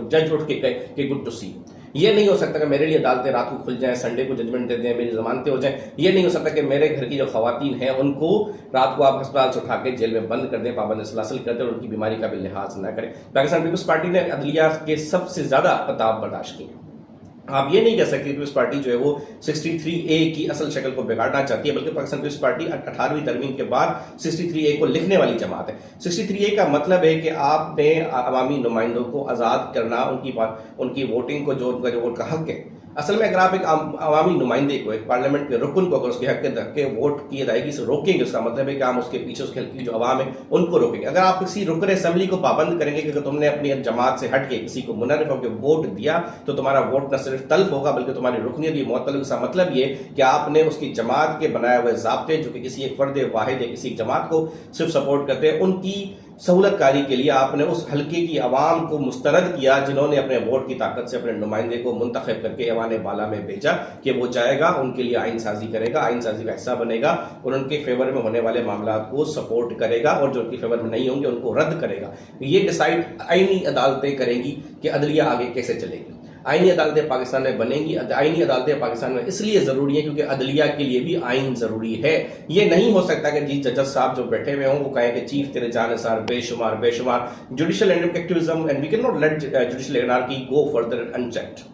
जज उठ के कहे कि गुड टू सी। ये नहीं हो सकता कि मेरे लिए अदालतें रात को खुल जाएं, संडे को जजमेंट दे दें, मेरी जमानतें हो जाएं। ये नहीं हो सकता कि मेरे घर की जो खवातीन हैं उनको रात को आप अस्पताल से उठा के जेल में बंद कर दें, पाबंद सलासल कर दें और उनकी बीमारी का भी लिहाज न करें। पाकिस्तान पीपल्स पार्टी ने अदलिया के सबसे ज्यादा पताब बर्दाश्त किए। आप ये नहीं कह सकते पीपल्स पार्टी जो है वो 63A की असल शक्ल को बिगाड़ना चाहती है, बल्कि पाकिस्तान पीपल्स पार्टी 18वीं तरमीम के बाद 63A को लिखने वाली जमात है। 63A का मतलब है कि आपने अवामी नुमाइंदों को आज़ाद करना, उनकी वोटिंग को, जो उनका जो वोट का हक है। असल में अगर आप एक अवामी नुमाइंदे को, एक पार्लियामेंट के रुकन को अगर उसके हक के वोट की अदायगी से रोकेंगे, उसका मतलब है कि हम उसके पीछे उसके हल्की जो अवाम है उनको रोकेंगे। अगर आप किसी रुकन असेंबली को पाबंद करेंगे कि अगर तुमने अपनी जमात से हट के किसी को मुनर्रिफ होकर वोट दिया तो तुम्हारा वोट न सिर्फ तल्फ होगा बल्कि तुम्हारी रुकनियत भी मुअत्तल। इसका मतलब ये कि आपने उसकी जमात के बनाए हुए ज़ाब्ते जो कि किसी एक फर्द वाहिद या किसी जमात को सिर्फ सपोर्ट करते हैं, उनकी सहूलतकारी के लिए आपने उस हल्के की आवाम को मुस्तरद किया जिन्होंने अपने वोट की ताकत से अपने नुमाइंदे को मुंतखब करके ऐवान बाला में भेजा कि वो जाएगा, उनके लिए आइन साजी करेगा, आइन साजी का हिस्सा बनेगा और उनके फेवर में होने वाले मामला को सपोर्ट करेगा और जो उनके फेवर में नहीं होंगे उनको रद्द करेगा। ये डिसाइड आईनी अदालतें करेंगी कि अदलिया आगे कैसे चलेगी। आईनी अदालतें पाकिस्तान में बनेंगी। आईनी अदालतें पाकिस्तान में इसलिए जरूरी है क्योंकि अदलिया के लिए भी आइन जरूरी है। ये नहीं हो सकता कि जी जजेस साहब जो बैठे हुए हों वो कहें कि चीफ तेरे जानिसार बेशुमार बेशुमार judicial activism and we can not let judicial anarchy go further unchecked.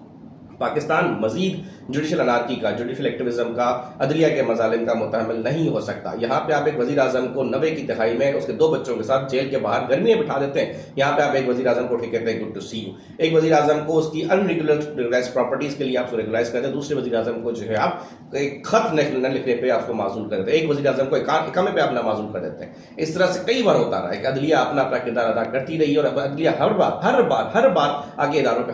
Pakistan मजीद जुडिशियल अनार्की का, जुडिशियल एक्टिविज्म का, अदलिया के मजालिम का मुतहम्मिल नहीं हो सकता। यहाँ पे आप एक वजीर आजम को 90 की दहाई में उसके 2 बच्चों के साथ जेल के बाहर गर्मी में बिठा देते हैं। यहाँ पे आप एक वजीर आजम को उठ के कहते हैं गुड टू सी यू। एक वजीर आजम को उसकी अनरेगुलराइज प्रॉपर्टीज के लिए आप रेगुलराइज करते हैं, दूसरे वजीर आजम को जो है आप एक खत न लिखने पर आपको माजूल कर देते हैं, एक वजीर आजम को इकामे पे अपना माजूल कर देते हैं। इस तरह से कई बार होता रहा है कि अदलिया अपना अपना किरदार अदा करती रही और अदलिया हर बार आगे इदारों पर